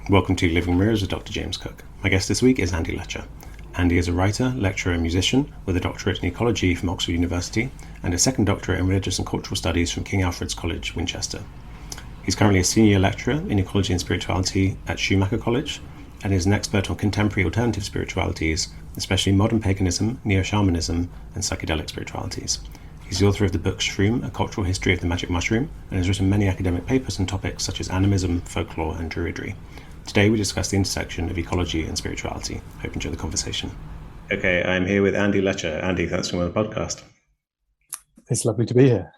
Welcome to Living Mirrors with Dr. James Cook. My guest this week is Andy Letcher. Andy is a writer, lecturer and musician with a doctorate in ecology from Oxford University and a second doctorate in religious and cultural studies from King Alfred's College, Winchester. He's currently a senior lecturer in ecology and spirituality at Schumacher College and is an expert on contemporary alternative spiritualities, especially modern paganism, neo-shamanism and psychedelic spiritualities. He's the author of the book Shroom, A Cultural History of the Magic Mushroom, and has written many academic papers on topics such as animism, folklore, and Druidry. Today we discuss the intersection of ecology and spirituality. Hope you enjoy the conversation. Okay, I'm here with Andy Letcher. Andy, thanks for coming on the podcast. It's lovely to be here.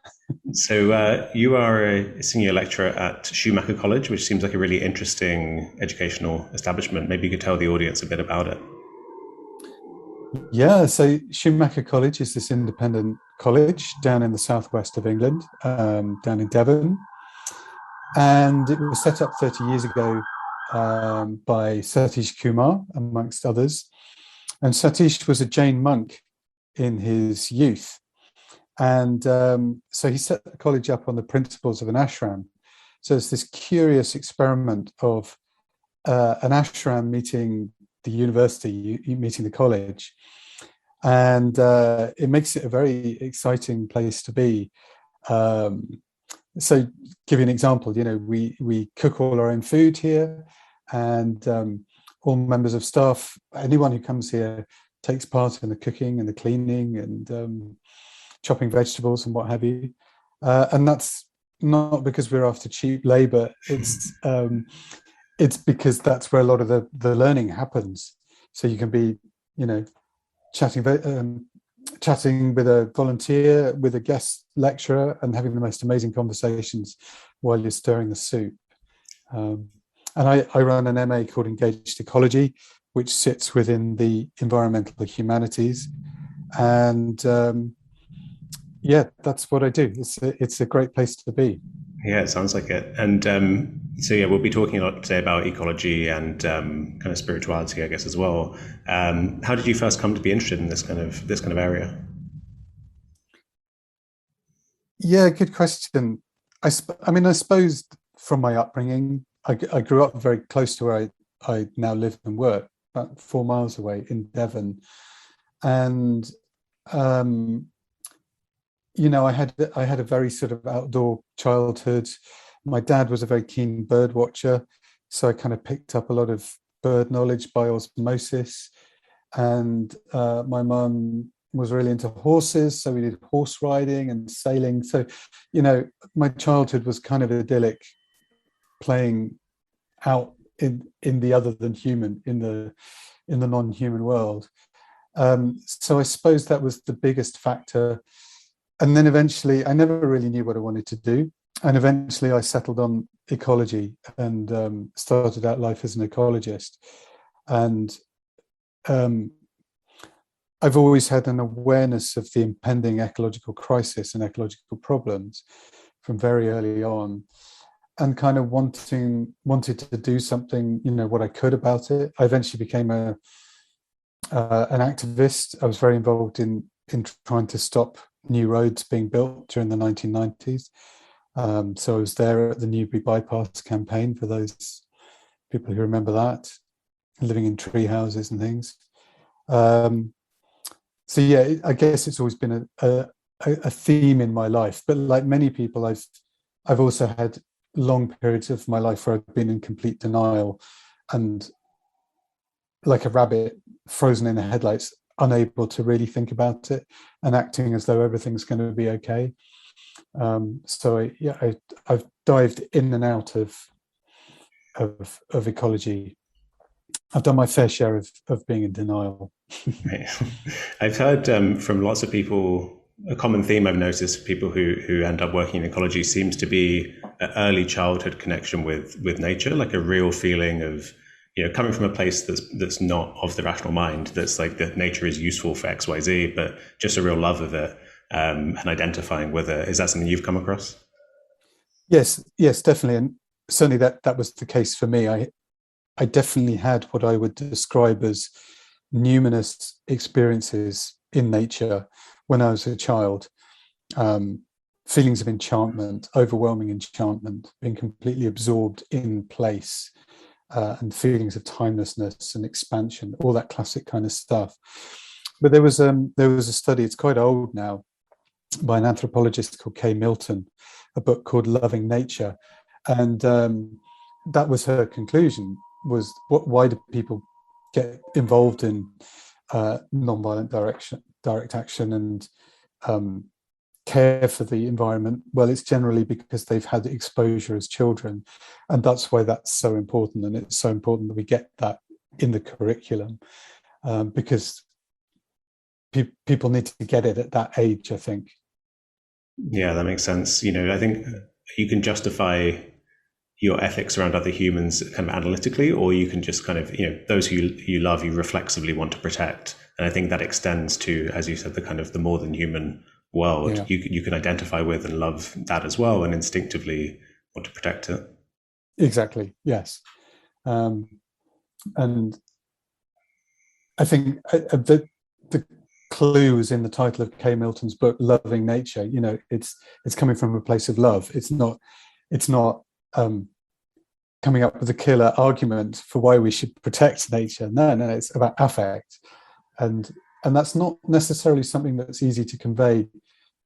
So you are a senior lecturer at Schumacher College, which seems like a really interesting educational establishment. Maybe you could tell the audience a bit about it. Yeah, so Schumacher College is this independent college down in the southwest of England, down in Devon. And it was set up 30 years ago by Satish Kumar, amongst others. And Satish was a Jain monk in his youth. And so he set the college up on the principles of an ashram. So it's this curious experiment of an ashram meeting the university, meeting the college. And it makes it a very exciting place to be. So give you an example, we cook all our own food here, and all members of staff, anyone who comes here takes part in the cooking and the cleaning and chopping vegetables and what have you. And that's not because we're after cheap labor. It's because that's where a lot of the learning happens. So you can be, chatting with a volunteer, with a guest lecturer, and having the most amazing conversations while you're stirring the soup. And I run an MA called Engaged Ecology, which sits within the environmental humanities. And that's what I do. It's a great place to be. Yeah, it sounds like it. And we'll be talking a lot today about ecology and kind of spirituality, I guess, as well. How did you first come to be interested in this kind of area? Yeah, good question. I suppose from my upbringing, I grew up very close to where I now live and work, about 4 miles away in Devon. And I had a very sort of outdoor childhood. My dad was a very keen bird watcher, so I kind of picked up a lot of bird knowledge by osmosis. And my mum was really into horses, so we did horse riding and sailing. So, my childhood was kind of idyllic, playing out in the other than human, in the non-human world. So I suppose that was the biggest factor. And then eventually, I never really knew what I wanted to do. And eventually I settled on ecology and started out life as an ecologist. And I've always had an awareness of the impending ecological crisis and ecological problems from very early on, and kind of wanted to do something, what I could about it. I eventually became an activist. I was very involved in trying to stop new roads being built during the 1990s. So I was there at the Newbury Bypass campaign, for those people who remember that, living in tree houses and things. I guess it's always been a theme in my life. But like many people, I've also had long periods of my life where I've been in complete denial and, like a rabbit frozen in the headlights, unable to really think about it and acting as though everything's going to be okay. I've dived in and out of ecology. I've done my fair share of being in denial. Right. I've heard from lots of people, a common theme I've noticed for people who end up working in ecology seems to be an early childhood connection with nature, like a real feeling of, coming from a place that's not of the rational mind, that's like that nature is useful for X, Y, Z, but just a real love of it, and identifying with it. Is that something you've come across? Yes, definitely. And certainly that was the case for me. I definitely had what I would describe as numinous experiences in nature when I was a child. Feelings of enchantment, overwhelming enchantment, being completely absorbed in place. and feelings of timelessness and expansion, all that classic kind of stuff. But there was a study, it's quite old now, by an anthropologist called Kay Milton, a book called Loving Nature. And that was her conclusion, was why do people get involved in nonviolent direct action and care for the environment? Well, it's generally because they've had exposure as children, and that's why that's so important. And it's so important that we get that in the curriculum, because people need to get it at that age, I think. Yeah, that makes sense. I think you can justify your ethics around other humans kind of analytically, or you can just kind of, those who you love, you reflexively want to protect. And I think that extends to, as you said, the kind of the more than human world. Yeah. You can identify with and love that as well, and instinctively want to protect it. Exactly. Yes. And I think the clue is in the title of Kay Milton's book, Loving Nature. It's coming from a place of love. It's not coming up with a killer argument for why we should protect nature. No, it's about affect, and that's not necessarily something that's easy to convey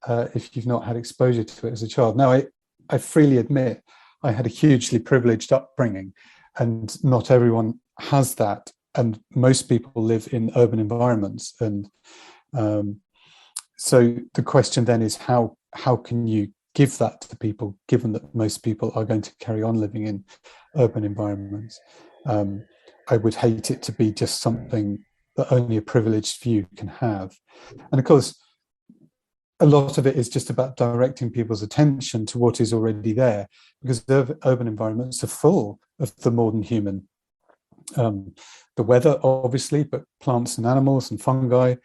if you've not had exposure to it as a child. Now, I freely admit I had a hugely privileged upbringing, and not everyone has that, and most people live in urban environments, and so the question then is how can you give that to people, given that most people are going to carry on living in urban environments? I would hate it to be just something that only a privileged few can have. And of course, a lot of it is just about directing people's attention to what is already there, because urban environments are full of the more than human. The weather, obviously, but plants and animals and fungi,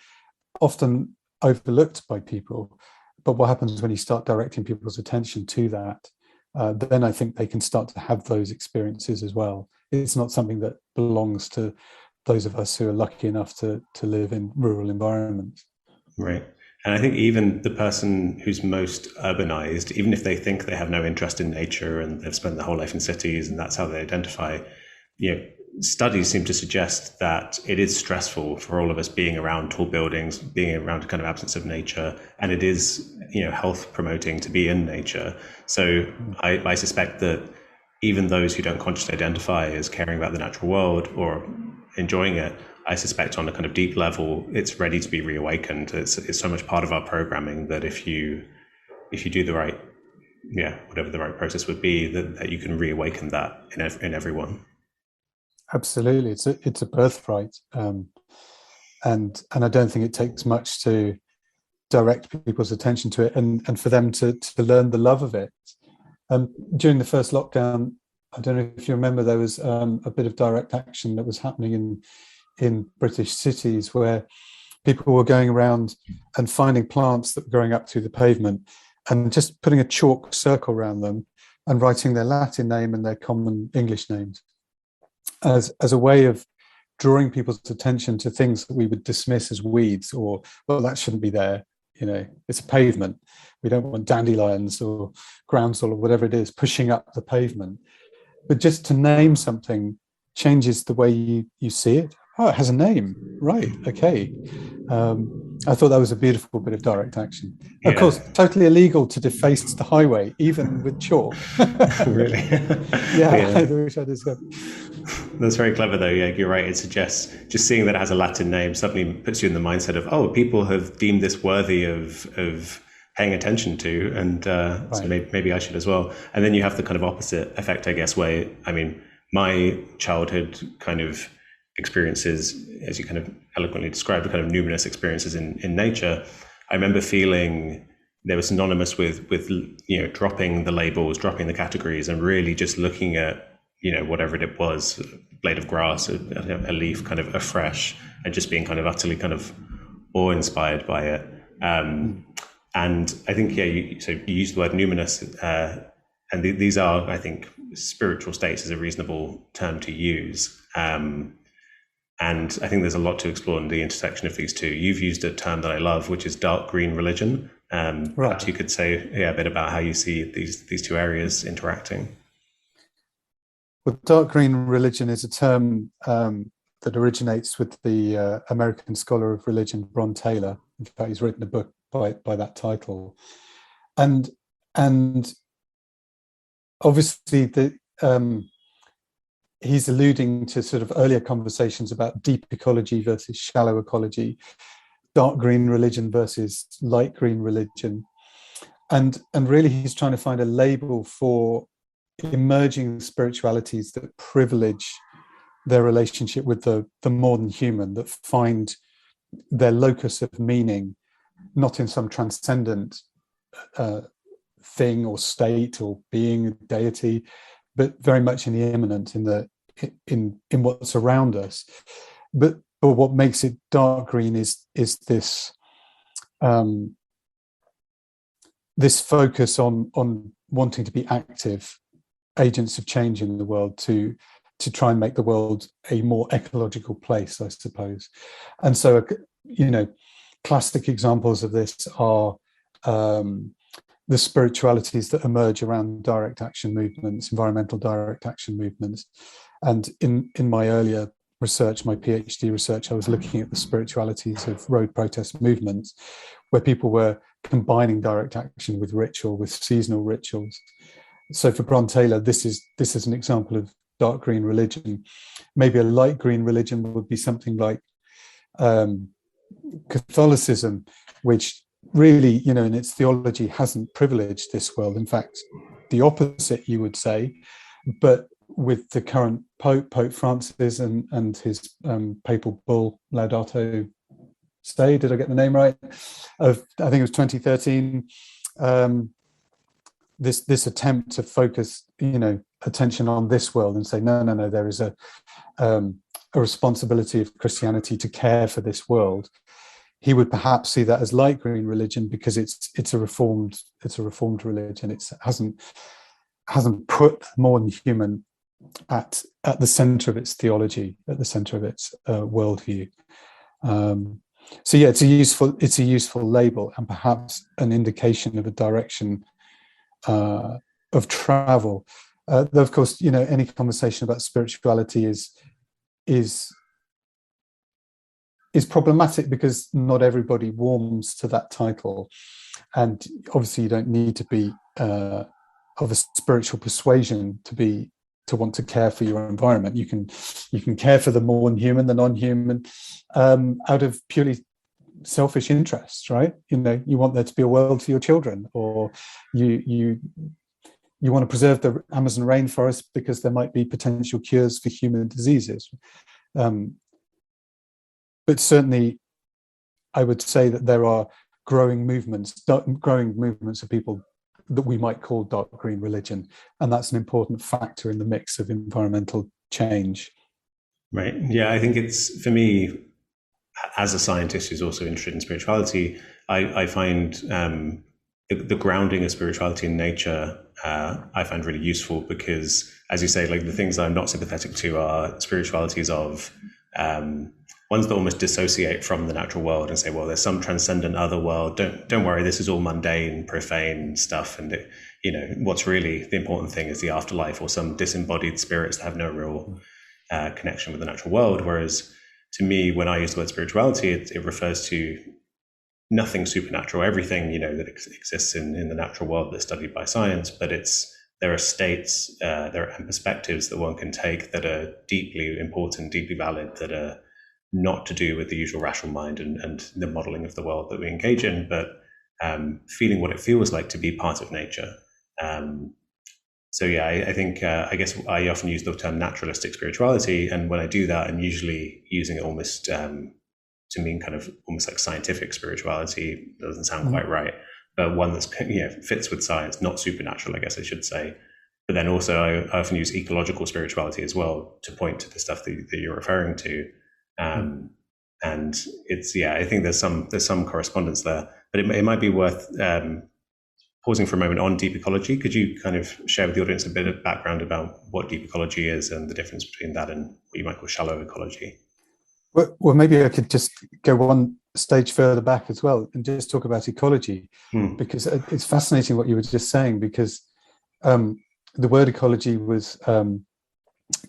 often overlooked by people. But what happens when you start directing people's attention to that? Then I think they can start to have those experiences as well. It's not something that belongs to those of us who are lucky enough to live in rural environments. Right. And I think even the person who's most urbanized, even if they think they have no interest in nature and they've spent their whole life in cities and that's how they identify, studies seem to suggest that it is stressful for all of us being around tall buildings, being around a kind of absence of nature, and it is, health promoting to be in nature. So I suspect that even those who don't consciously identify as caring about the natural world or enjoying it, I suspect on a kind of deep level, it's ready to be reawakened. It's so much part of our programming that if you do the right, whatever the right process would be, that you can reawaken that in everyone. Absolutely, it's a birthright, and I don't think it takes much to direct people's attention to it, and for them to learn the love of it. During the first lockdown, I don't know if you remember, there was a bit of direct action that was happening in British cities where people were going around and finding plants that were growing up through the pavement and just putting a chalk circle around them and writing their Latin name and their common English names as a way of drawing people's attention to things that we would dismiss as weeds, or, well, that shouldn't be there. It's a pavement. We don't want dandelions or groundsel or whatever it is pushing up the pavement. But just to name something changes the way you see it. Oh, it has a name. Right. Okay. I thought that was a beautiful bit of direct action. Yeah. Of course, totally illegal to deface the highway, even with chalk. Really? Yeah. I wish I discovered. That's very clever, though. Yeah, you're right. It suggests just seeing that it has a Latin name suddenly puts you in the mindset of, oh, people have deemed this worthy of paying attention to, and right. So maybe I should as well. And then you have the kind of opposite effect, I guess, where, my childhood kind of experiences, as you kind of eloquently described, the kind of numinous experiences in nature, I remember feeling they were synonymous with dropping the labels, dropping the categories, and really just looking at whatever it was, a blade of grass, a leaf, kind of afresh, and just being kind of utterly kind of awe-inspired by it. And I think you use the word numinous, and these are, I think, spiritual states is a reasonable term to use. And I think there's a lot to explore in the intersection of these two. You've used a term that I love, which is dark green religion. Right. Perhaps you could say a bit about how you see these two areas interacting. Well, dark green religion is a term that originates with the American scholar of religion, Bron Taylor. In fact, he's written a book by that title. And obviously he's alluding to sort of earlier conversations about deep ecology versus shallow ecology, dark green religion versus light green religion. And really he's trying to find a label for emerging spiritualities that privilege their relationship with the modern human, that find their locus of meaning not in some transcendent thing or state or being, deity, but very much in the immanent, in what's around us. But what makes it dark green is this this focus on wanting to be active agents of change in the world to try and make the world a more ecological place, I suppose. And so, classic examples of this are the spiritualities that emerge around direct action movements, environmental direct action movements. And in my earlier research, my PhD research, I was looking at the spiritualities of road protest movements, where people were combining direct action with ritual, with seasonal rituals. So for Bron Taylor, this is an example of dark green religion. Maybe a light green religion would be something like Catholicism, which really, in its theology hasn't privileged this world. In fact, the opposite, you would say. But with the current Pope Francis and his papal bull Laudato Si, did I get the name right? I think it was 2013. This attempt to focus, attention on this world and say, no, there is a responsibility of Christianity to care for this world. He would perhaps see that as light green religion because it's a reformed religion. It hasn't put modern human at the center of its theology, at the center of its worldview. So yeah, it's a useful label and perhaps an indication of a direction of travel. Though of course, any conversation about spirituality is problematic because not everybody warms to that title, and obviously you don't need to be of a spiritual persuasion to want to care for your environment. You can care for the modern human, the non-human, out of purely selfish interests, right? You want there to be a world for your children, or you want to preserve the Amazon rainforest because there might be potential cures for human diseases. But certainly, I would say that there are growing movements of people that we might call dark green religion, and that's an important factor in the mix of environmental change. Right. Yeah, I think it's, for me, as a scientist who's also interested in spirituality, I find the grounding of spirituality in nature, I find really useful because, as you say, like the things that I'm not sympathetic to are spiritualities of ones that almost dissociate from the natural world and say, well, there's some transcendent other world. Don't worry, this is all mundane, profane stuff, and what's really the important thing is the afterlife, or some disembodied spirits that have no real connection with the natural world. Whereas to me, when I use the word spirituality, it refers to nothing supernatural, everything that exists in the natural world that's studied by science, but there are states, there are perspectives that one can take that are deeply important, deeply valid, that are not to do with the usual rational mind and the modeling of the world that we engage in, but feeling what it feels like to be part of nature. So yeah, I think, I guess I often use the term naturalistic spirituality, and when I do that, I'm usually using it almost to mean kind of almost like scientific spirituality. It doesn't sound quite right, but one that's fits with science, not supernatural, I guess I should say. But then also I often use ecological spirituality as well to point to the stuff that you're referring to. And it's, I think there's some correspondence there, but it might be worth pausing for a moment on deep ecology. Could you kind of share with the audience a bit of background about what deep ecology is and the difference between that and what you might call shallow ecology? Well, maybe I could just go one stage further back as well and just talk about ecology, because it's fascinating what you were just saying, because the word ecology was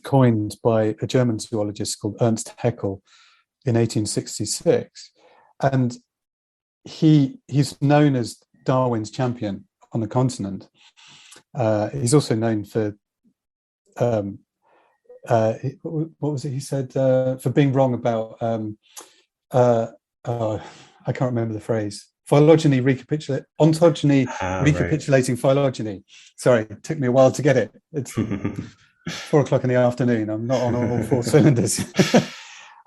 coined by a German zoologist called Ernst Haeckel in 1866. And he's known as Darwin's champion on the continent. He's also known for what was it he said, for being wrong about I can't remember the phrase, ontogeny recapitulating phylogeny. Sorry, it took me a while to get it. It's 4 o'clock in the afternoon. I'm not on all 4 cylinders.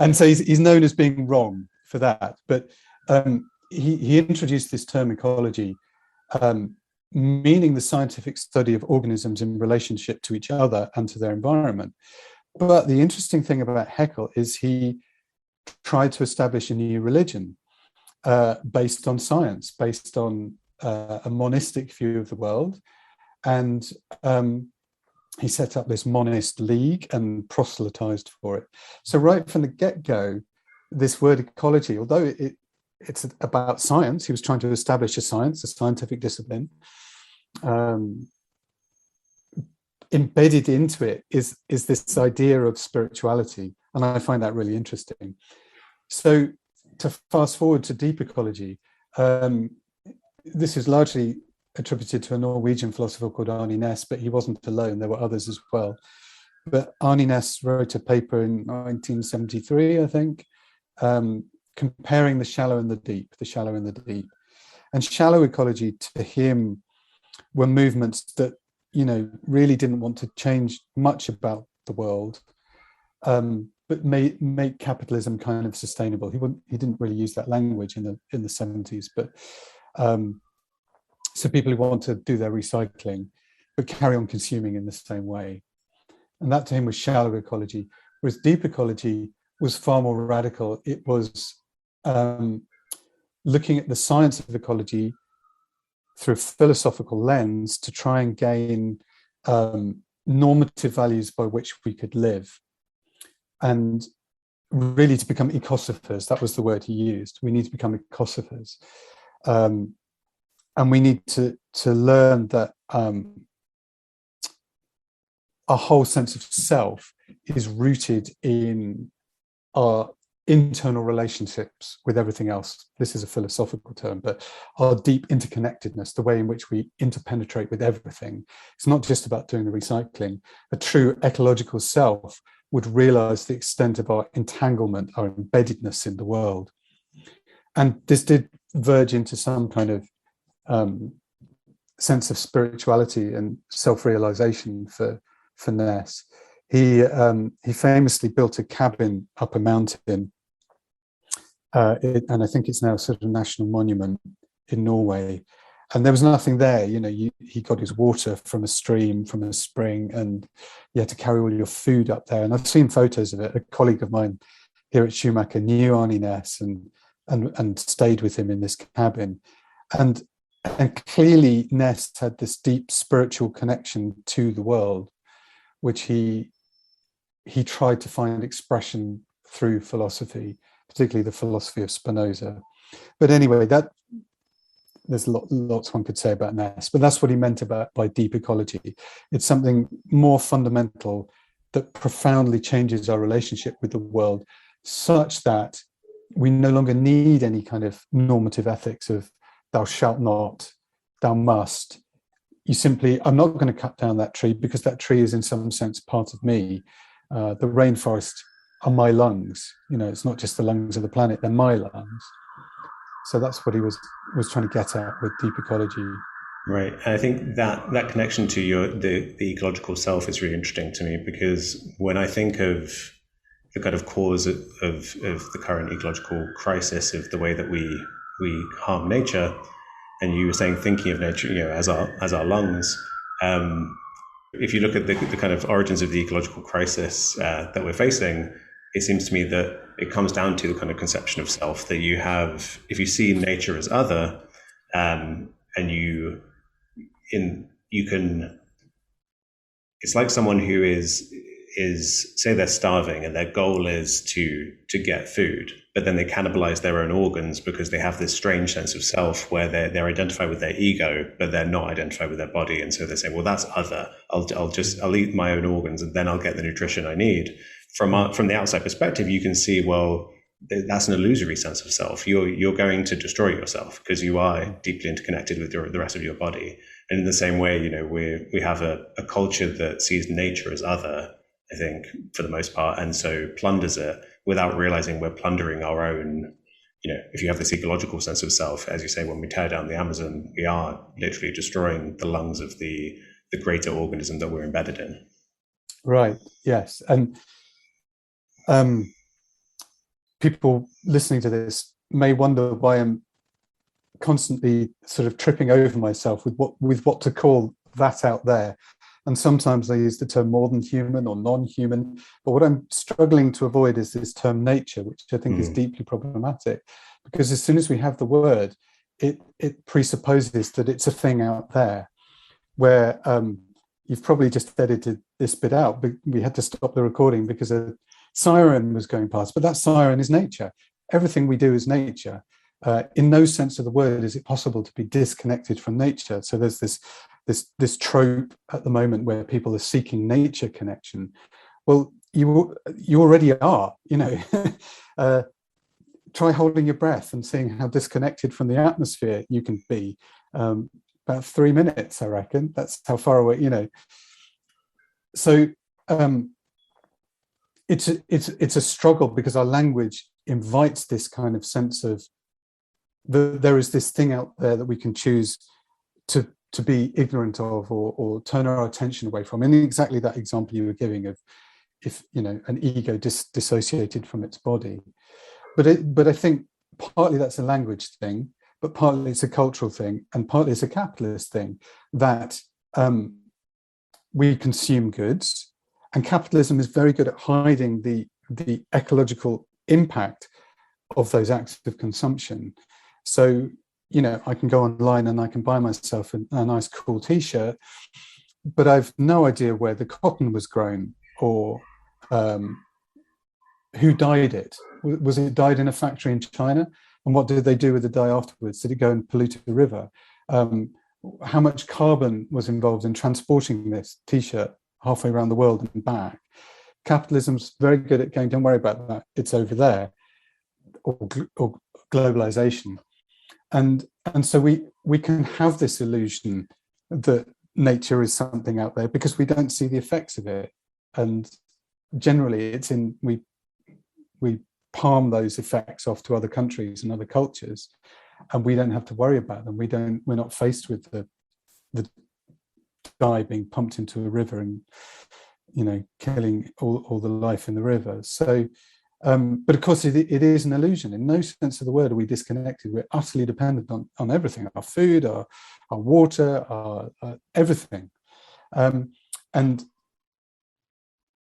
And so he's known as being wrong for that. But he introduced this term ecology, meaning the scientific study of organisms in relationship to each other and to their environment. But the interesting thing about Haeckel is he tried to establish a new religion based on science, based on a monistic view of the world. And he set up this monist league and proselytized for it. So right from the get-go, this word ecology, although it's about science, he was trying to establish a science, a scientific discipline. Embedded into it is this idea of spirituality, and I find that really interesting. So to fast forward to deep ecology, this is largely attributed to a Norwegian philosopher called Arne Næss, but he wasn't alone, there were others as well. But Arne Næss wrote a paper in 1973, I think, comparing the shallow and the deep, And shallow ecology to him were movements that, really didn't want to change much about the world, but make capitalism kind of sustainable. He didn't really use that language in the 70s, but so people who want to do their recycling, but carry on consuming in the same way. And that to him was shallow ecology, whereas deep ecology was far more radical. It was looking at the science of ecology through a philosophical lens to try and gain normative values by which we could live. And really to become ecosophers, that was the word he used. We need to become ecosophers. And we need to learn that our whole sense of self is rooted in our internal relationships with everything else. This is a philosophical term, but our deep interconnectedness, the way in which we interpenetrate with everything. It's not just about doing the recycling. A true ecological self would realize the extent of our entanglement, our embeddedness in the world. And this did verge into some kind of sense of spirituality and self-realization for Næss. He famously built a cabin up a mountain, and I think it's now sort of a national monument in Norway. And there was nothing there, he got his water from a stream, from a spring, and you had to carry all your food up there. And I've seen photos of it. A colleague of mine here at Schumacher knew Arne Næss and stayed with him in this cabin. And clearly Næss had this deep spiritual connection to the world, which he tried to find expression through philosophy, particularly the philosophy of Spinoza. But anyway, there's lots one could say about Næss, but that's what he meant by deep ecology. It's something more fundamental that profoundly changes our relationship with the world, such that we no longer need any kind of normative ethics of thou shalt not, thou must. You simply, I'm not going to cut down that tree because that tree is in some sense part of me. The rainforest are my lungs. It's not just the lungs of the planet, they're my lungs. So that's what he was trying to get at with deep ecology. Right. And I think that connection to the ecological self is really interesting to me, because when I think of the kind of cause of the current ecological crisis, of the way that we harm nature, and you were saying thinking of nature, as our lungs. If you look at the kind of origins of the ecological crisis that we're facing, it seems to me that it comes down to the kind of conception of self that you have. If you see nature as other, and you can, it's like someone who is say they're starving and their goal is to get food, but then they cannibalize their own organs because they have this strange sense of self where they're identified with their ego, but they're not identified with their body. And so they say, well, that's other. I'll eat my own organs and then I'll get the nutrition I need. From the outside perspective, you can see, well, that's an illusory sense of self. You're going to destroy yourself because you are deeply interconnected with the rest of your body. And in the same way, we have a culture that sees nature as other, I think, for the most part, and so plunders it without realizing we're plundering our own. If you have this ecological sense of self, as you say, when we tear down the Amazon, we are literally destroying the lungs of the greater organism that we're embedded in. Right. Yes. And people listening to this may wonder why I'm constantly sort of tripping over myself with what to call that out there. And sometimes I use the term more than human or non-human. But what I'm struggling to avoid is this term nature, which I think is deeply problematic. Because as soon as we have the word, it presupposes that it's a thing out there, where you've probably just edited this bit out, but we had to stop the recording because a siren was going past. But that siren is nature. Everything we do is nature. In no sense of the word is it possible to be disconnected from nature. So there's this trope at the moment where people are seeking nature connection. Well, you already are. Try holding your breath and seeing how disconnected from the atmosphere you can be. About 3 minutes, I reckon. That's how far away. So it's a struggle because our language invites this kind of sense of there is this thing out there that we can choose to be ignorant of or turn our attention away from. And exactly that example you were giving of if an ego dissociated from its body. But I think partly that's a language thing, but partly it's a cultural thing, and partly it's a capitalist thing that we consume goods, and capitalism is very good at hiding the ecological impact of those acts of consumption. So, I can go online and I can buy myself a nice cool t-shirt, but I've no idea where the cotton was grown or who dyed it. Was it dyed in a factory in China? And what did they do with the dye afterwards? Did it go and pollute the river? How much carbon was involved in transporting this t-shirt halfway around the world and back? Capitalism's very good at going, don't worry about that, it's over there, or globalization. And so we can have this illusion that nature is something out there because we don't see the effects of it. And generally we palm those effects off to other countries and other cultures, and we don't have to worry about them. We're not faced with the dye being pumped into a river and killing all the life in the river. So but of course it is an illusion. In no sense of the word are we disconnected. We're utterly dependent on everything, our food, our water, our everything. And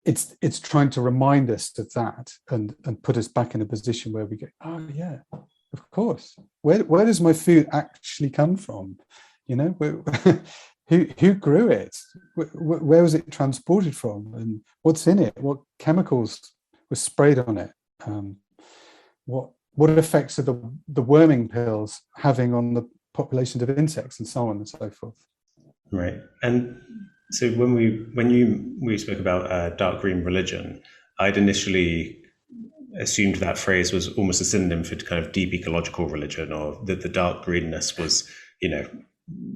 it's trying to remind us of that and put us back in a position where we go, oh yeah, of course. Where does my food actually come from? Who grew it? Where was it transported from? And what's in it? What chemicals were sprayed on it? What effects are the worming pills having on the populations of insects and so on and so forth? Right. And so when we spoke about dark green religion, I'd initially assumed that phrase was almost a synonym for kind of deep ecological religion, or that the dark greenness was,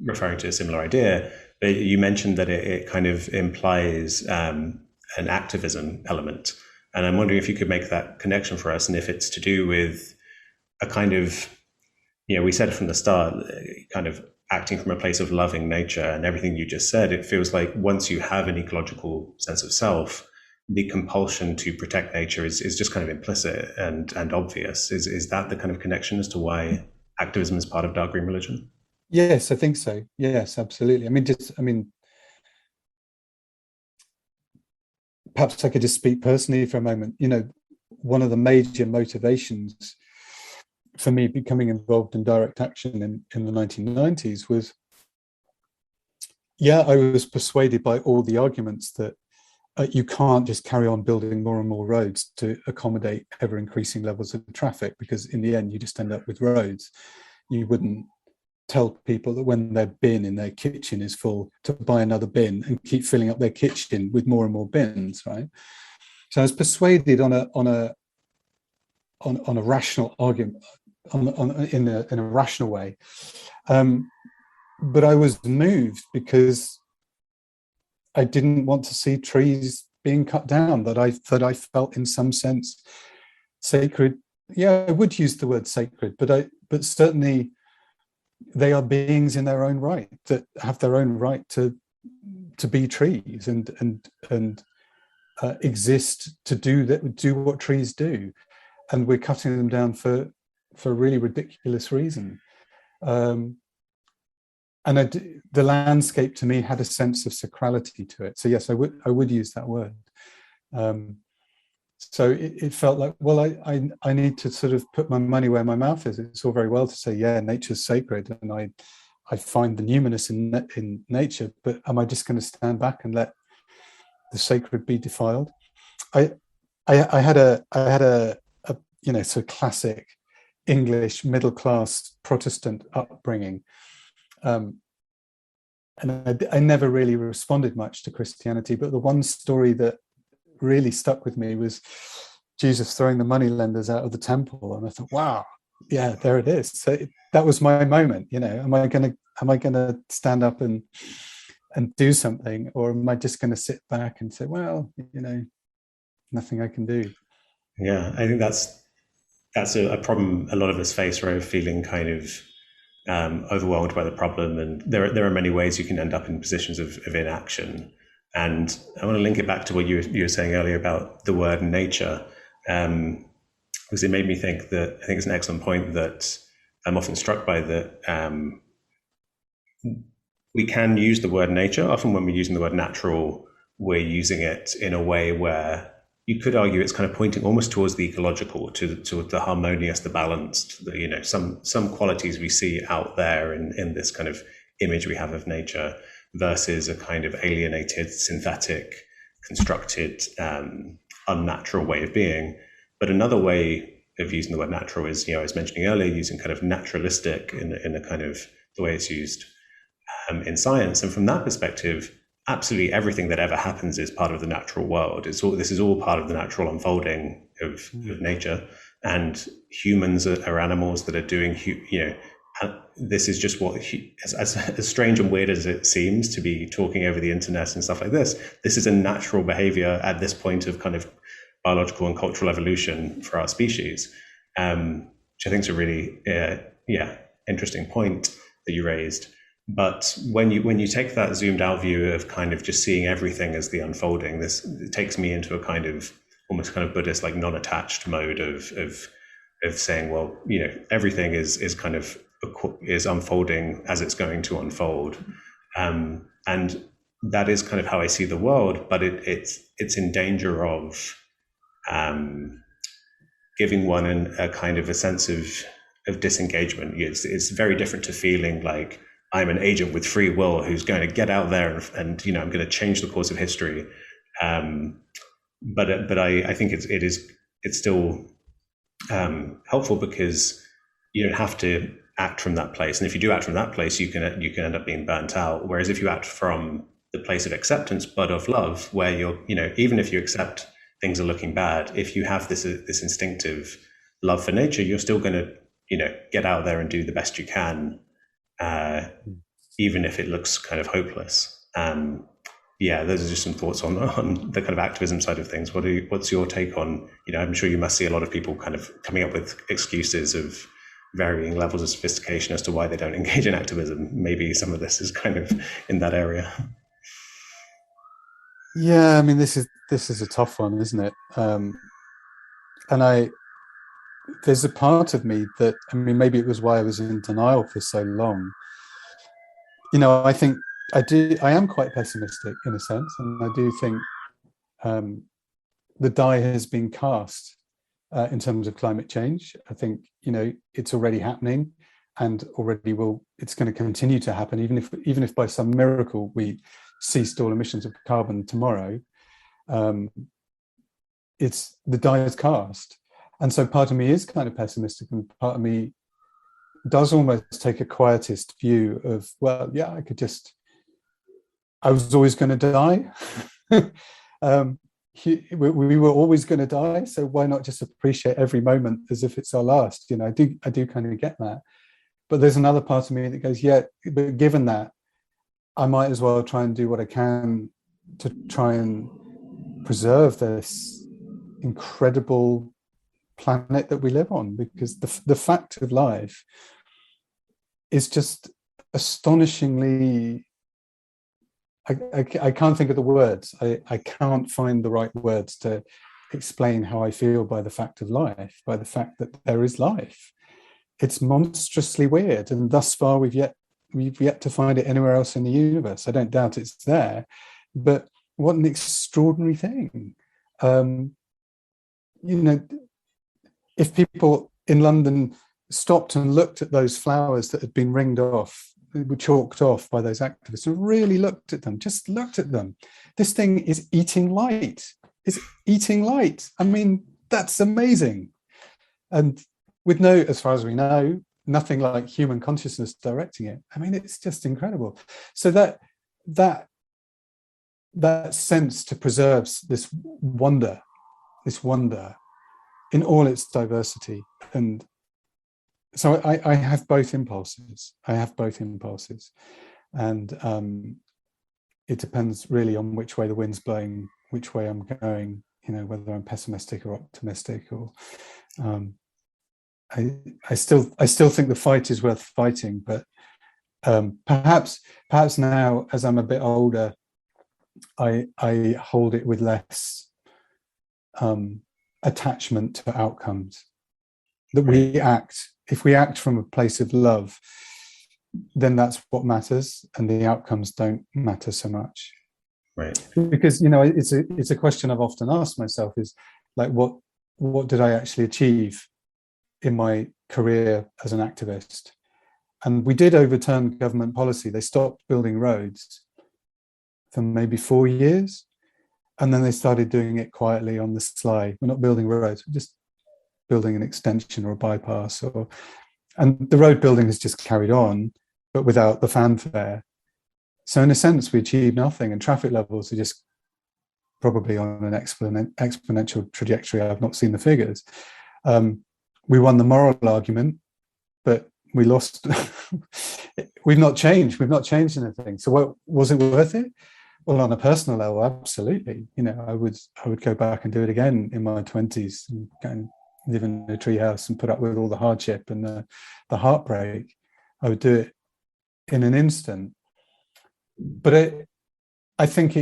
referring to a similar idea. But you mentioned that it kind of implies an activism element. And I'm wondering if you could make that connection for us, and if it's to do with a kind of, we said from the start, kind of acting from a place of loving nature, and everything you just said, it feels like once you have an ecological sense of self, the compulsion to protect nature is just kind of implicit and obvious. Is that the kind of connection as to why activism is part of dark green religion? Yes, I think so. Yes, absolutely. Perhaps I could just speak personally for a moment. One of the major motivations for me becoming involved in direct action in the 1990s was, I was persuaded by all the arguments that you can't just carry on building more and more roads to accommodate ever increasing levels of traffic, because in the end you just end up with roads. You wouldn't tell people that when their bin in their kitchen is full to buy another bin and keep filling up their kitchen with more and more bins, right? So I was persuaded on a rational argument, in a rational way, but I was moved because I didn't want to see trees being cut down that I felt in some sense sacred. Yeah, I would use the word sacred, but certainly they are beings in their own right that have their own right to be trees and exist to do what trees do, and we're cutting them down for a really ridiculous reason. And the landscape to me had a sense of sacrality to it. So yes, I would use that word. So it felt like, well, I need to sort of put my money where my mouth is. It's all very well to say, yeah, nature's sacred, and I find the numinous in nature, but am I just going to stand back and let the sacred be defiled? I had a sort of classic English middle class Protestant upbringing. And I never really responded much to Christianity, but the one story that really stuck with me was Jesus throwing the moneylenders out of the temple, and I thought, wow, yeah, there it is. So that was my moment. Am I gonna stand up and do something, or am I just going to sit back and say, well, nothing I can do? Yeah, I think that's a problem a lot of us face, right? Feeling kind of overwhelmed by the problem, and there are many ways you can end up in positions of inaction. And I want to link it back to what you were saying earlier about the word nature, because it made me think that I think it's an excellent point that I'm often struck by, that we can use the word nature. Often when we're using the word natural, we're using it in a way where you could argue it's kind of pointing almost towards the ecological, to the harmonious, the balanced, some qualities we see out there in this kind of image we have of nature, versus a kind of alienated, synthetic, constructed, unnatural way of being. But another way of using the word natural is, I was mentioning earlier, using kind of naturalistic in a kind of the way it's used in science. And from that perspective, absolutely everything that ever happens is part of the natural world. This is all part of the natural unfolding of nature, and humans are animals that are doing, this is just what, as strange and weird as it seems to be talking over the internet and stuff like this is a natural behavior at this point of kind of biological and cultural evolution for our species, which I think is a really interesting point that you raised. But when you take that zoomed out view of kind of just seeing everything as the unfolding, it takes me into a kind of almost kind of Buddhist, like non-attached mode of saying, well, everything is kind of is unfolding as it's going to unfold, and that is kind of how I see the world. But it's in danger of giving one a kind of a sense of disengagement. It's very different to feeling like I'm an agent with free will who's going to get out there and I'm going to change the course of history. But I think it's still helpful, because you don't have to act from that place. And if you do act from that place, you can end up being burnt out. Whereas if you act from the place of acceptance, but of love, where you're, even if you accept things are looking bad, if you have this instinctive love for nature, you're still going to, get out there and do the best you can, even if it looks kind of hopeless. Those are just some thoughts on the kind of activism side of things. What's your take on, I'm sure you must see a lot of people kind of coming up with excuses of varying levels of sophistication as to why they don't engage in activism. Maybe some of this is kind of in that area. Yeah, I mean, this is a tough one, isn't it? And there's a part of me that, I mean, maybe it was why I was in denial for so long. I think I am quite pessimistic in a sense, and I do think the die has been cast in terms of climate change. I think, it's already happening, and it's going to continue to happen, even if by some miracle we ceased all emissions of carbon tomorrow. um, it's the die is cast. And so part of me is kind of pessimistic, and part of me does almost take a quietist view of, well, yeah, I was always going to die. We were always going to die, so why not just appreciate every moment as if it's our last? I do kind of get that. But there's another part of me that goes, yeah, but given that, I might as well try and do what I can to try and preserve this incredible planet that we live on, because the fact of life is just astonishingly, I can't think of the words. I can't find the right words to explain how I feel by the fact of life, by the fact that there is life. It's monstrously weird, and thus far we've yet to find it anywhere else in the universe. I don't doubt it's there, but what an extraordinary thing. If people in London stopped and looked at those flowers that had been ringed off, were chalked off by those activists, and really looked at them, just looked at them, this thing is eating light. It's eating light. I mean, that's amazing. And with no, as far as we know, nothing like human consciousness directing it. I mean, it's just incredible. So that sense to preserve this wonder in all its diversity. And so I have both impulses. And it depends really on which way the wind's blowing, which way I'm going, whether I'm pessimistic or optimistic, or I still think the fight is worth fighting, but perhaps now, as I'm a bit older, I hold it with less attachment to outcomes. That if we act from a place of love, then that's what matters, and the outcomes don't matter so much. Right. Because it's a question I've often asked myself, is like, what did I actually achieve in my career as an activist? And we did overturn government policy. They stopped building roads for maybe 4 years, and then they started doing it quietly on the sly. We're not building roads, we're just building an extension or a bypass, and the road building has just carried on, but without the fanfare. So in a sense, we achieved nothing, and traffic levels are just probably on an exponential trajectory. I've not seen the figures. We won the moral argument, but we lost. We've not changed anything. So what was it worth it? Well, on a personal level, absolutely. I would go back and do it again in my 20s, and go and live in a treehouse and put up with all the hardship and the heartbreak. I would do it in an instant. But I think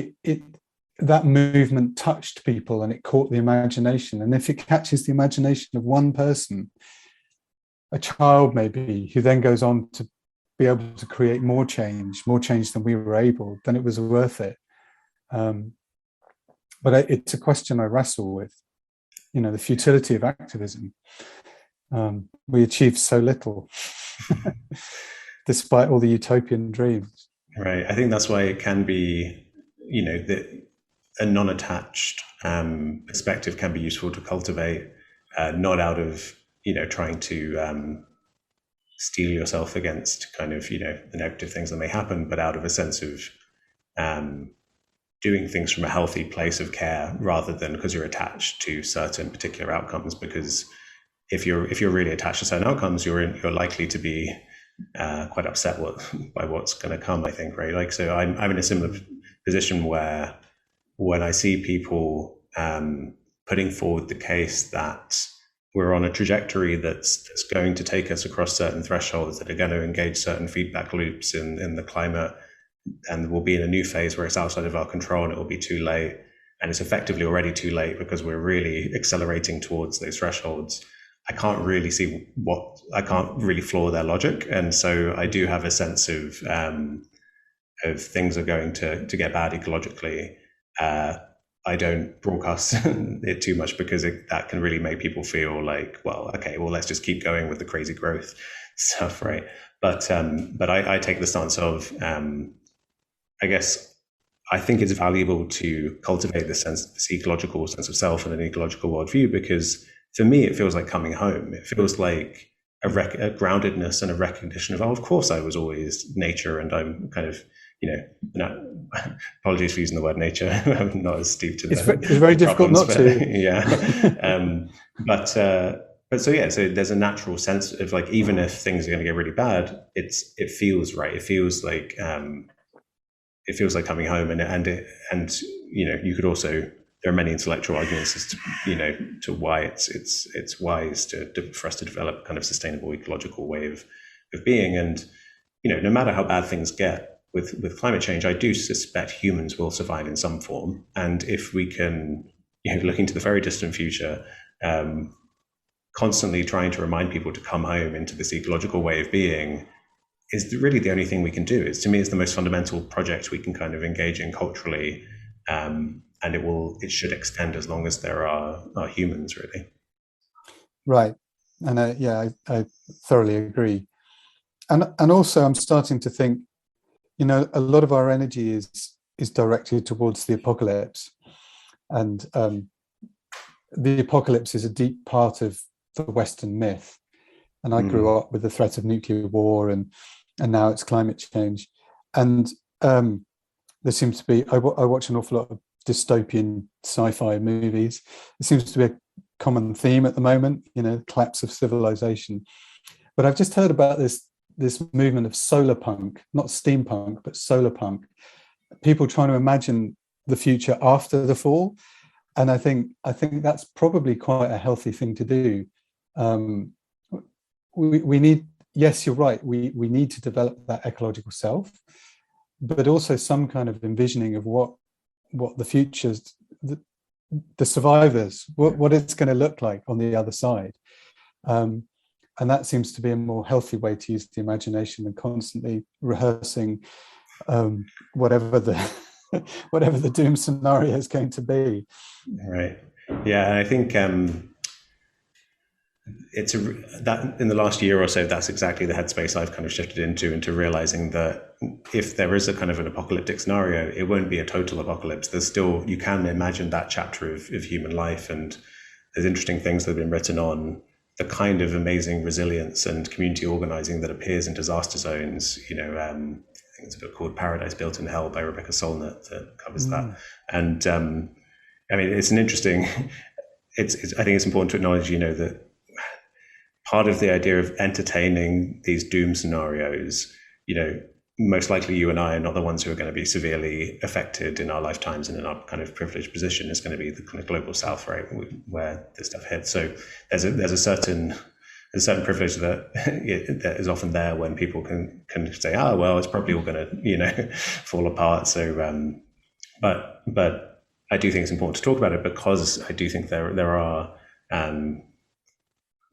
that movement touched people, and it caught the imagination. And if it catches the imagination of one person, a child maybe, who then goes on to be able to create more change than we were able, then it was worth it. But it's a question I wrestle with, the futility of activism. We achieved so little, despite all the utopian dreams. Right. I think that's why it can be, a non-attached perspective can be useful to cultivate, not out of, trying to steel yourself against kind of, the negative things that may happen, but out of a sense of doing things from a healthy place of care, rather than because you're attached to certain particular outcomes. Because if you're really attached to certain outcomes, you're likely to be quite upset by what's going to come, I think, right? Like, so I'm in a similar position where when I see people putting forward the case that we're on a trajectory that's going to take us across certain thresholds, that are going to engage certain feedback loops in the climate, and we'll be in a new phase where it's outside of our control and it will be too late. And it's effectively already too late because we're really accelerating towards those thresholds. I can't really floor their logic. And so I do have a sense of things are going to get bad ecologically. I don't broadcast it too much because that can really make people feel like, well, okay, well, let's just keep going with the crazy growth stuff, right? But I take the stance of, I guess I think it's valuable to cultivate this ecological sense of self and an ecological worldview, because for me, it feels like coming home. It feels like a groundedness and a recognition of, oh, of course I was always nature, and I'm kind of, apologies for using the word nature. I'm not as steeped in it's very difficult not to. Yeah. But so yeah, so there's a natural sense of like, even if things are going to get really bad, it feels right. It feels like coming home, and you could also, there are many intellectual arguments as to why it's wise for us to develop kind of sustainable ecological way of being. And no matter how bad things get with climate change, I do suspect humans will survive in some form. And if we can, look into the very distant future, constantly trying to remind people to come home into this ecological way of being is really the only thing we can do. To me, it's the most fundamental project we can kind of engage in culturally, and it should extend as long as there are humans, really. Right, and I thoroughly agree, and also I'm starting to think, a lot of our energy is directed towards the apocalypse, and the apocalypse is a deep part of the Western myth. And I grew up with the threat of nuclear war, and now it's climate change. And there seems to be, I watch an awful lot of dystopian sci-fi movies. It seems to be a common theme at the moment, collapse of civilization. But I've just heard about this movement of solar punk, not steampunk, but solar punk. People trying to imagine the future after the fall. And I think that's probably quite a healthy thing to do. We need, yes, you're right, we need to develop that ecological self, but also some kind of envisioning of what the future's, the survivors, what it's going to look like on the other side. And that seems to be a more healthy way to use the imagination than constantly rehearsing whatever the doom scenario is going to be. Right. Yeah, I think that in the last year or so, that's exactly the headspace I've kind of shifted into realizing that if there is a kind of an apocalyptic scenario, it won't be a total apocalypse. There's still, you can imagine that chapter of human life, and there's interesting things that have been written on the kind of amazing resilience and community organizing that appears in disaster zones. I think it's a book called Paradise Built in Hell by Rebecca Solnit that covers that. And it's an interesting, I think it's important to acknowledge, that part of the idea of entertaining these doom scenarios, most likely you and I are not the ones who are going to be severely affected in our lifetimes and in our kind of privileged position. Is going to be the kind of global south, right, where this stuff hits. So there's a certain privilege that is often there when people can say, well, it's probably all going to fall apart. So but I do think it's important to talk about it, because I do think there are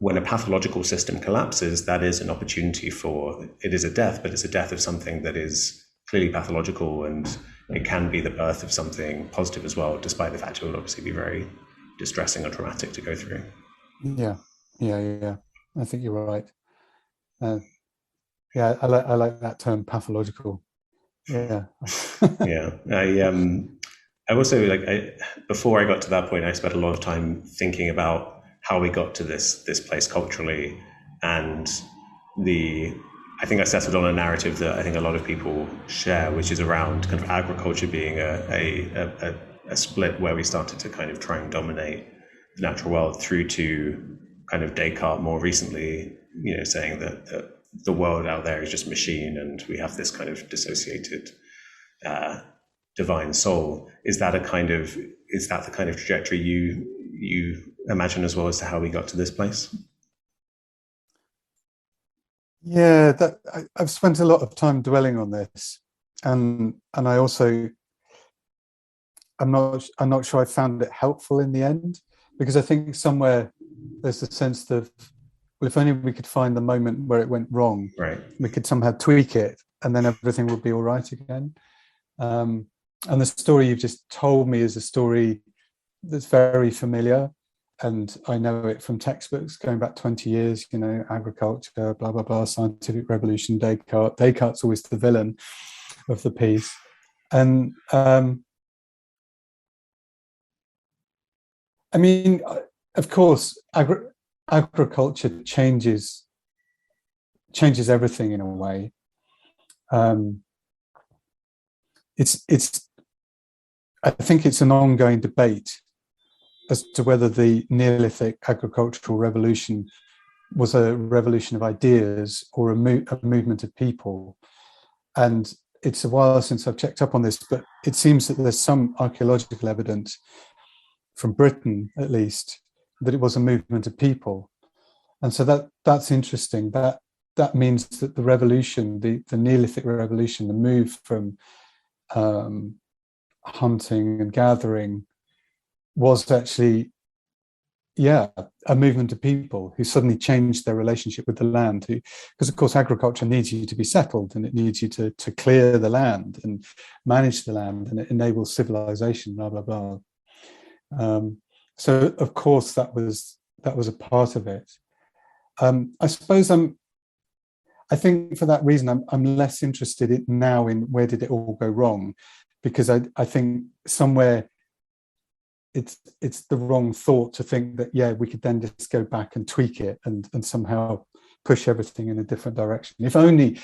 when a pathological system collapses, that is an opportunity it is a death, but it's a death of something that is clearly pathological, and it can be the birth of something positive as well, despite the fact it will obviously be very distressing or traumatic to go through. Yeah. I think you're right. I like that term, pathological. Yeah. Yeah. I also before I got to that point, I spent a lot of time thinking about how we got to this place culturally, and I think I settled on a narrative that I think a lot of people share, which is around kind of agriculture being a split where we started to kind of try and dominate the natural world, through to kind of Descartes more recently, saying that the world out there is just machine, and we have this kind of dissociated divine soul. Is that the kind of trajectory you imagine as well as to how we got to this place? Yeah, I've spent a lot of time dwelling on this, and I also, I'm not sure I found it helpful in the end, because I think somewhere there's a sense of, well, if only we could find the moment where it went wrong, right, we could somehow tweak it, and then everything would be all right again. And the story you've just told me is a story that's very familiar, and I know it from textbooks going back 20 years, agriculture, blah, blah, blah, scientific revolution, Descartes. Descartes' always the villain of the piece. And I mean, of course, agriculture changes everything in a way. I think it's an ongoing debate as to whether the Neolithic agricultural revolution was a revolution of ideas or a movement of people. And it's a while since I've checked up on this, but it seems that there's some archaeological evidence from Britain, at least, that it was a movement of people. And so that's interesting. That means that the revolution, the Neolithic revolution, the move from hunting and gathering was actually, a movement of people who suddenly changed their relationship with the land. Because of course, agriculture needs you to be settled, and it needs you to clear the land and manage the land, and it enables civilization, blah, blah, blah. So of course that was a part of it. I suppose I think for that reason I'm less interested now in where did it all go wrong, because I think somewhere it's the wrong thought to think that we could then just go back and tweak it and somehow push everything in a different direction. If only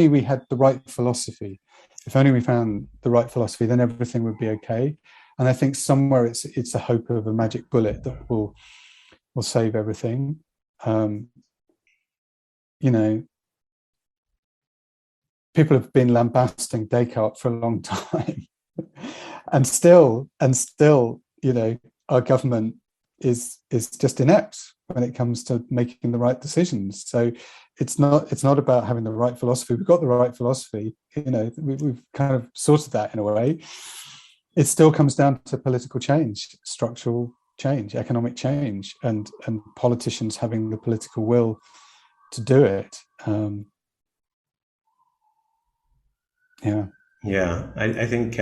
we had the right philosophy, if only we found the right philosophy, then everything would be okay. And I think somewhere it's a hope of a magic bullet that will save everything. People have been lambasting Descartes for a long time, and still, our government is just inept when it comes to making the right decisions. So it's not about having the right philosophy. We've got the right philosophy. We've kind of sorted that in a way. It still comes down to political change, structural change, economic change, and politicians having the political will to do it. I think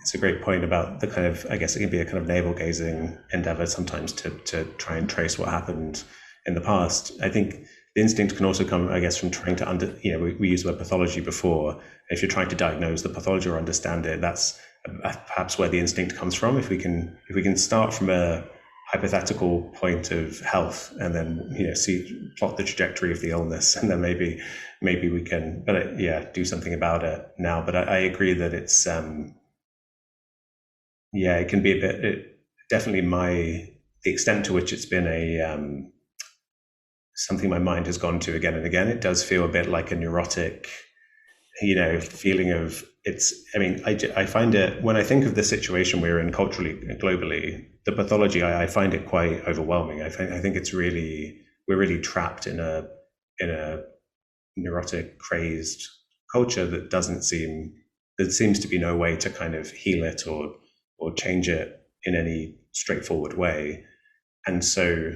it's a great point about the kind of, I guess it can be a kind of navel-gazing endeavor sometimes to try and trace what happened in the past. I think the instinct can also come, I guess, from trying to we used the word pathology before. If you're trying to diagnose the pathology or understand it, that's perhaps where the instinct comes from. If we can start from a hypothetical point of health and then plot the trajectory of the illness, and then maybe we can do something about it now. But I agree that it's it can be a bit definitely the extent to which it's been a something my mind has gone to again and again. It does feel a bit like a neurotic feeling of I find it, when I think of the situation we're in culturally and globally, the pathology, I find it quite overwhelming. I think we're really trapped in a neurotic, crazed culture that seems to be no way to kind of heal it or change it in any straightforward way. And so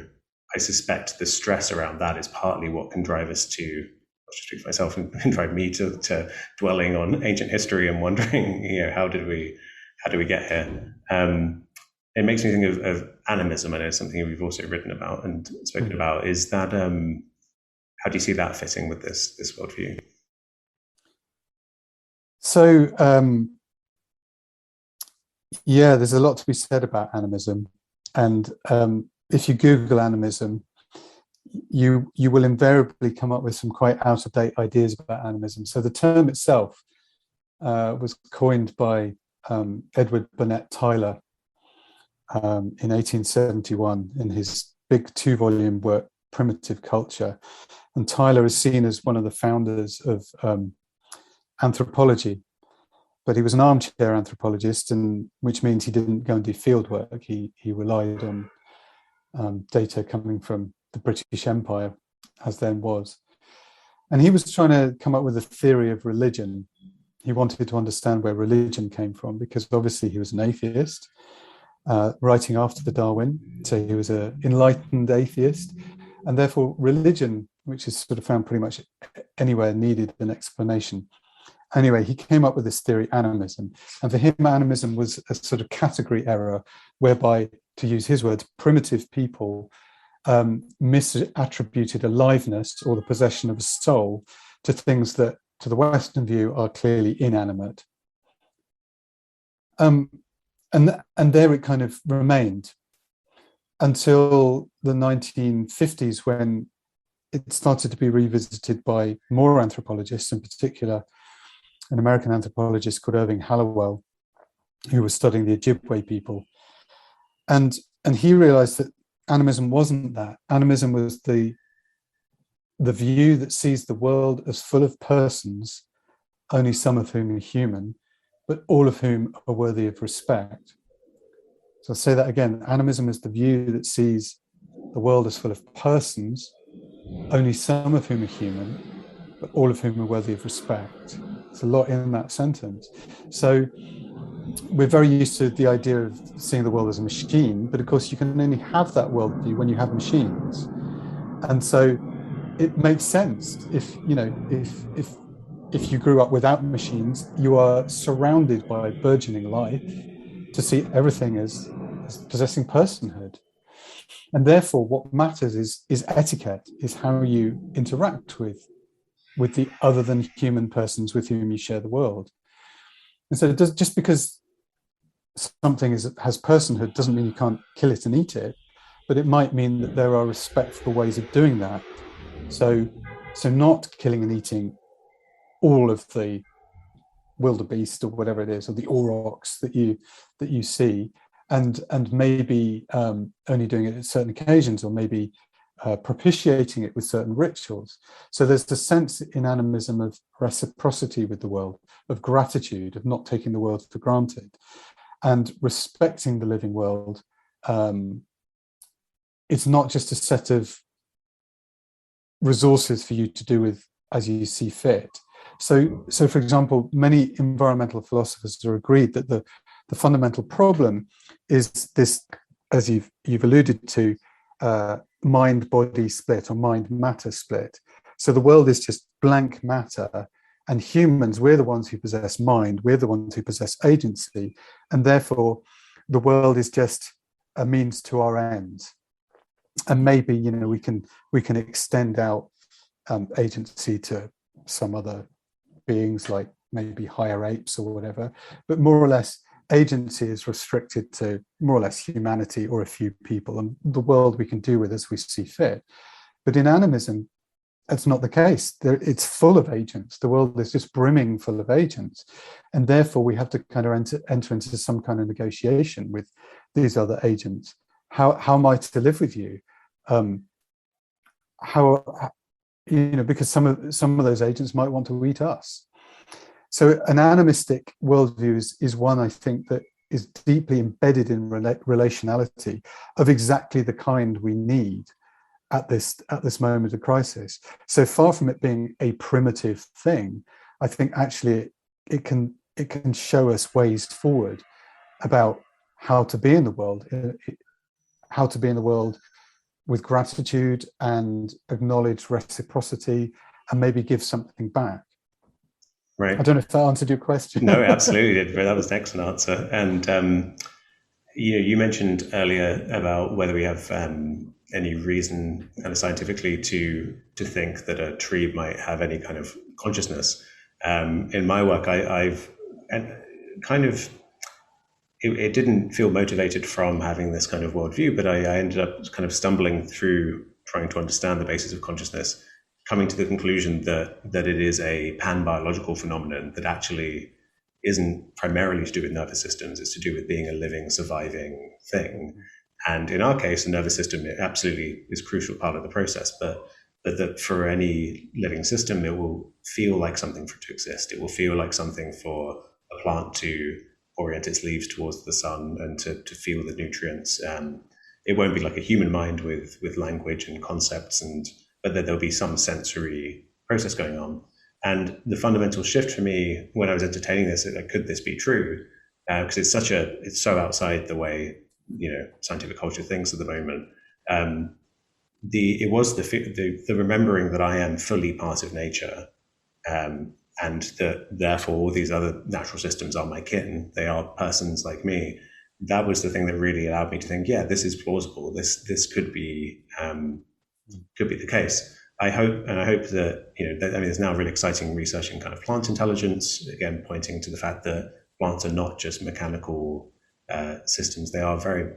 I suspect the stress around that is partly what can drive us to, I'll just speak for myself, and drive me to dwelling on ancient history and wondering, how do we get here? It makes me think of animism. I know something we've also written about and spoken about. Is that how do you see that fitting with this worldview? So there's a lot to be said about animism, and if you Google animism, you will invariably come up with some quite out-of-date ideas about animism. So the term itself was coined by Edward Burnett Tyler in 1871 in his big 2-volume work, Primitive Culture. And Tyler is seen as one of the founders of anthropology, but he was an armchair anthropologist, and which means he didn't go and do field work. He relied on data coming from the British Empire, as then was. And he was trying to come up with a theory of religion. He wanted to understand where religion came from, because obviously he was an atheist, writing after Darwin. So he was an enlightened atheist, and therefore religion, which is sort of found pretty much anywhere, needed an explanation. Anyway, he came up with this theory, animism. And for him, animism was a sort of category error whereby, to use his words, primitive people misattributed aliveness or the possession of a soul to things that, to the Western view, are clearly inanimate. And there it kind of remained until the 1950s, when it started to be revisited by more anthropologists, in particular an American anthropologist called Irving Hallowell, who was studying the Ojibwe people. And he realized that animism wasn't that. Animism was the view that sees the world as full of persons, only some of whom are human, but all of whom are worthy of respect. So I'll say that again. Animism is the view that sees the world as full of persons, only some of whom are human, but all of whom are worthy of respect. There's a lot in that sentence. So we're very used to the idea of seeing the world as a machine, but of course you can only have that worldview when you have machines. And so it makes sense if you grew up without machines, you are surrounded by burgeoning life, to see everything as possessing personhood. And therefore what matters is etiquette, is how you interact with the other than human persons with whom you share the world. And so just because something has personhood doesn't mean you can't kill it and eat it, but it might mean that there are respectful ways of doing that. So not killing and eating all of the wildebeest or whatever it is, or the aurochs that you see, and maybe only doing it at certain occasions, or maybe propitiating it with certain rituals. So there's the sense in animism of reciprocity with the world, of gratitude, of not taking the world for granted, and respecting the living world. It's not just a set of resources for you to do with as you see fit. So for example, many environmental philosophers are agreed that the fundamental problem is this, as you've alluded to, mind-body split, or mind-matter split. So the world is just blank matter, and humans, we're the ones who possess mind, we're the ones who possess agency, and therefore the world is just a means to our ends. And maybe we can extend out agency to some other beings, like maybe higher apes or whatever, but more or less agency is restricted to more or less humanity or a few people, and the world we can do with as we see fit. But in animism, that's not the case. It's full of agents. The world is just brimming full of agents, and therefore we have to kind of enter into some kind of negotiation with these other agents. How am I to live with you? Because some of those agents might want to eat us. So an animistic worldview is one, I think, that is deeply embedded in relationality of exactly the kind we need at this moment of crisis. So far from it being a primitive thing, I think actually it can show us ways forward about how to be in the world, with gratitude and acknowledge reciprocity, and maybe give something back. Right. I don't know if that answered your question. No, it absolutely did. That was an excellent answer. And you mentioned earlier about whether we have any reason kind of scientifically to think that a tree might have any kind of consciousness. In my work, I've kind of it didn't feel motivated from having this kind of worldview, but I ended up kind of stumbling through trying to understand the basis of consciousness, coming to the conclusion that it is a pan-biological phenomenon that actually isn't primarily to do with nervous systems. It's to do with being a living, surviving thing. And in our case, the nervous system, it absolutely is a crucial part of the process, but that for any living system, it will feel like something for it to exist. It will feel like something for a plant to orient its leaves towards the sun and to feel the nutrients. It won't be like a human mind with language and concepts, but that there'll be some sensory process going on. And the fundamental shift for me when I was entertaining this, like, could this be true? Because it's so outside the way scientific culture thinks at the moment. It was the remembering that I am fully part of nature, and that therefore all these other natural systems are my kin. They are persons like me. That was the thing that really allowed me to think, yeah, this is plausible. This could be the case. I hope that there's now really exciting research in kind of plant intelligence, again pointing to the fact that plants are not just mechanical systems. They are very,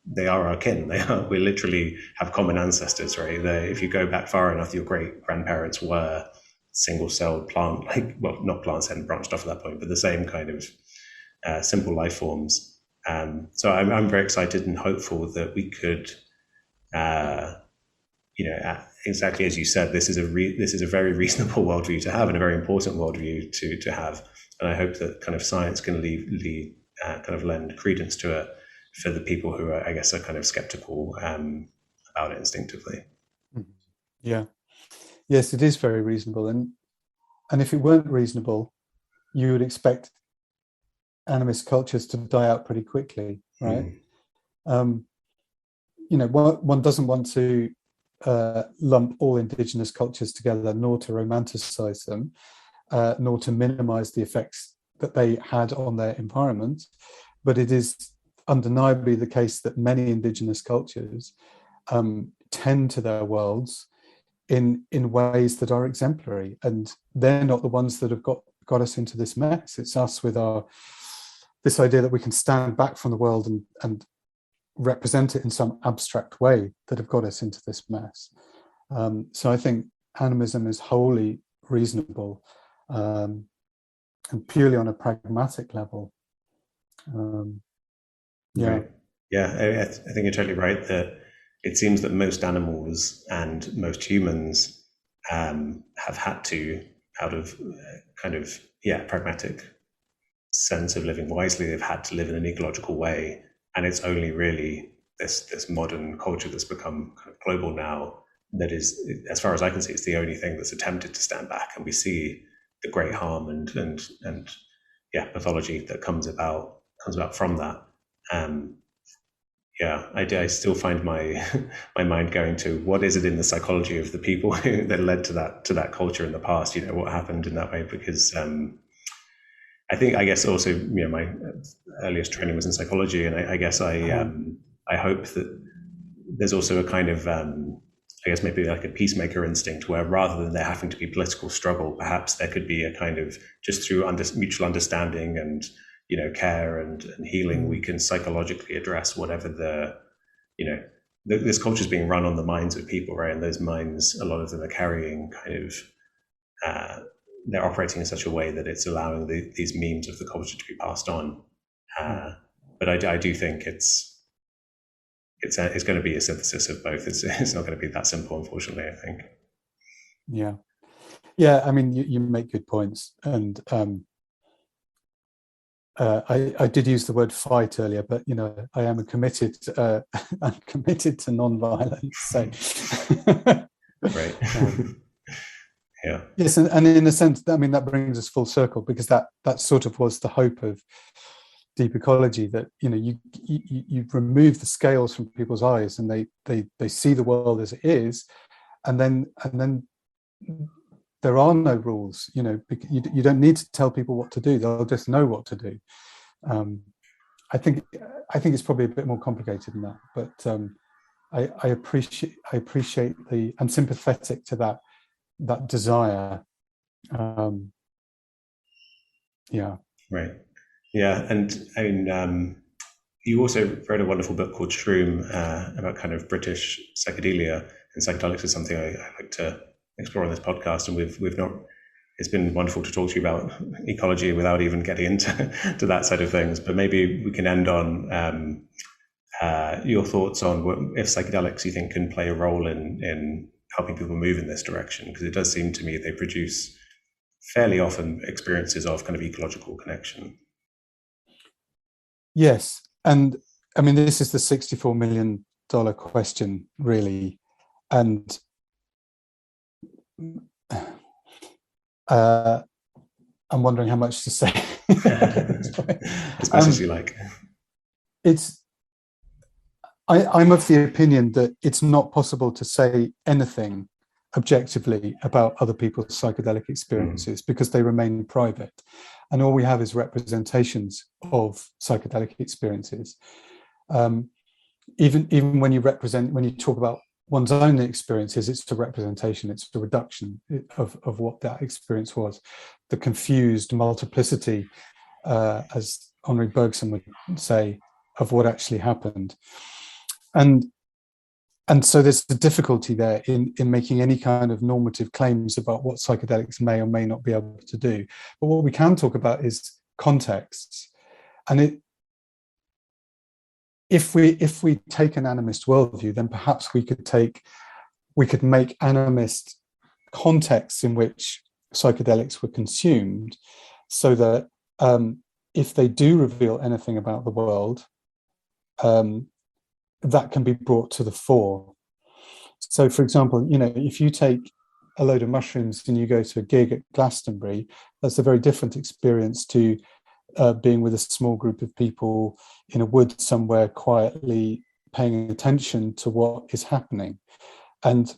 they are our kin. We literally have common ancestors, right? If you go back far enough, your great grandparents were single-celled plant, like, well, not plants hadn't branched off at that point, but the same kind of simple life forms. So I'm very excited and hopeful that we could, exactly as you said, this is a very reasonable worldview to have and a very important worldview to have. And I hope that kind of science can kind of lend credence to it for the people who are, I guess, are kind of skeptical about it instinctively. Yeah. Yes, it is very reasonable. And if it weren't reasonable, you would expect animist cultures to die out pretty quickly, right? One doesn't want to lump all indigenous cultures together, nor to romanticize them, nor to minimize the effects that they had on their environment. But it is undeniably the case that many indigenous cultures tend to their worlds in ways that are exemplary, and they're not the ones that have got us into this mess. It's us with this idea that we can stand back from the world and represent it in some abstract way that have got us into this mess. So I think animism is wholly reasonable, and purely on a pragmatic level. Right. Yeah, I think you're totally right that it seems that most animals and most humans have had to, out of pragmatic sense of living wisely, they've had to live in an ecological way. And it's only really this modern culture that's become kind of global now that is, as far as I can see, it's the only thing that's attempted to stand back. And we see the great harm and pathology that comes about from that. I still find my my mind going to what is it in the psychology of the people that led to that culture in the past. What happened in that way? Because I guess also my earliest training was in psychology, and I guess I hope that there's also a kind of maybe like a peacemaker instinct where rather than there having to be political struggle, perhaps there could be a kind of just through mutual understanding and care and healing, we can psychologically address whatever this culture is being run on the minds of people, right? And those minds, a lot of them are carrying kind of, they're operating in such a way that it's allowing these memes of the culture to be passed on. But I do think it's going to be a synthesis of both. It's not going to be that simple, unfortunately, I think. Yeah. I mean, you make good points, and I did use the word fight earlier, but I am committed to non-violence. So, right. Yeah. Yes, and in a sense, I mean, that brings us full circle, because that sort of was the hope of deep ecology, that you remove the scales from people's eyes, and they see the world as it is, and then there are no rules. You don't need to tell people what to do; they'll just know what to do. I think it's probably a bit more complicated than that, but I appreciate I'm sympathetic to that desire. Right. Yeah, and I mean, you also wrote a wonderful book called Shroom about kind of British psychedelia, and psychedelics is something I like to explore on this podcast, and we've not. It's been wonderful to talk to you about ecology without even getting into that side of things. But maybe we can end on your thoughts on if psychedelics you think can play a role in helping people move in this direction, because it does seem to me they produce fairly often experiences of kind of ecological connection. Yes, and I mean, this is the $64 million question, really, and I'm wondering how much to say. As much as you like. I'm of the opinion that it's not possible to say anything objectively about other people's psychedelic experiences because they remain private, and all we have is representations of psychedelic experiences. Even when you talk about one's own experiences, it's a representation, it's a reduction of what that experience was. The confused multiplicity as Henri Bergson would say, of what actually happened. And so there's a difficulty there in making any kind of normative claims about what psychedelics may or may not be able to do. But what we can talk about is contexts. And if we take an animist worldview, then perhaps we could make animist contexts in which psychedelics were consumed, so that if they do reveal anything about the world, that can be brought to the fore. So, for example, if you take a load of mushrooms and you go to a gig at Glastonbury, that's a very different experience to being with a small group of people in a wood somewhere quietly paying attention to what is happening. And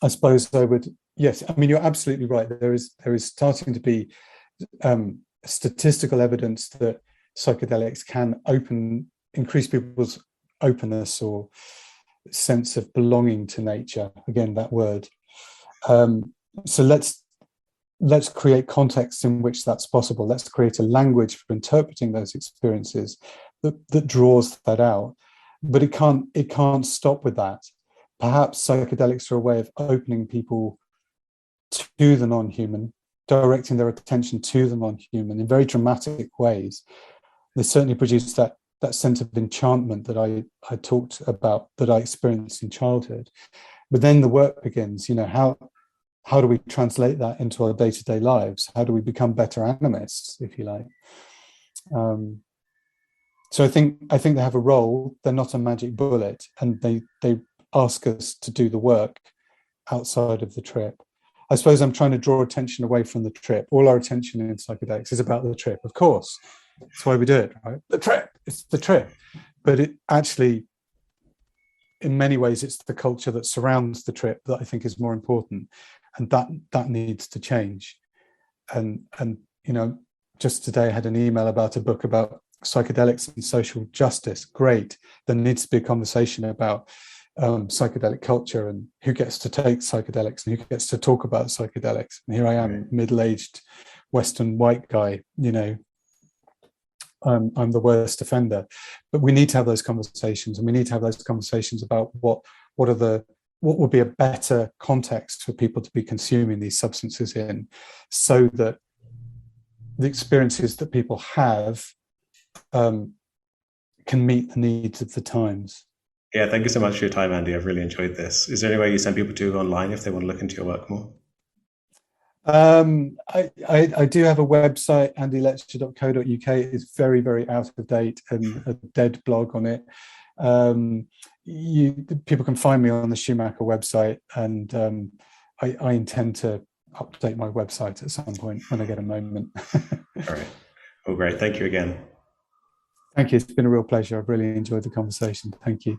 I suppose yes, I mean, you're absolutely right. There is starting to be statistical evidence that psychedelics can increase people's openness or sense of belonging to nature. Again, that word. So let's create contexts in which that's possible. Let's create a language for interpreting those experiences that draws that out. But it can't stop with that. Perhaps psychedelics are a way of opening people to the non-human, directing their attention to the non-human in very dramatic ways. They certainly produce that sense of enchantment that I talked about, that I experienced in childhood. But then the work begins. How do we translate that into our day-to-day lives? How do we become better animists, if you like? So I think they have a role. They're not a magic bullet, and they ask us to do the work outside of the trip. I suppose I'm trying to draw attention away from the trip. All our attention in psychedelics is about the trip, of course. That's why we do it, right? The trip, it's the trip. But it actually, in many ways, it's the culture that surrounds the trip that I think is more important. And that needs to change. And just today I had an email about a book about psychedelics and social justice. Great. There needs to be a conversation about psychedelic culture and who gets to take psychedelics and who gets to talk about psychedelics. And here I am, middle-aged Western white guy, I'm the worst offender. But we need to have those conversations, and we need to have those conversations about what would be a better context for people to be consuming these substances in, so that the experiences that people have can meet the needs of the times. Yeah, thank you so much for your time, Andy. I've really enjoyed this. Is there any way you send people to online if they want to look into your work more? I do have a website, andyletcher.co.uk. It's very, very out of date and a dead blog on it. People can find me on the Schumacher website, and I intend to update my website at some point when I get a moment. All right. Well, great. Thank you again. Thank you. It's been a real pleasure. I've really enjoyed the conversation. Thank you.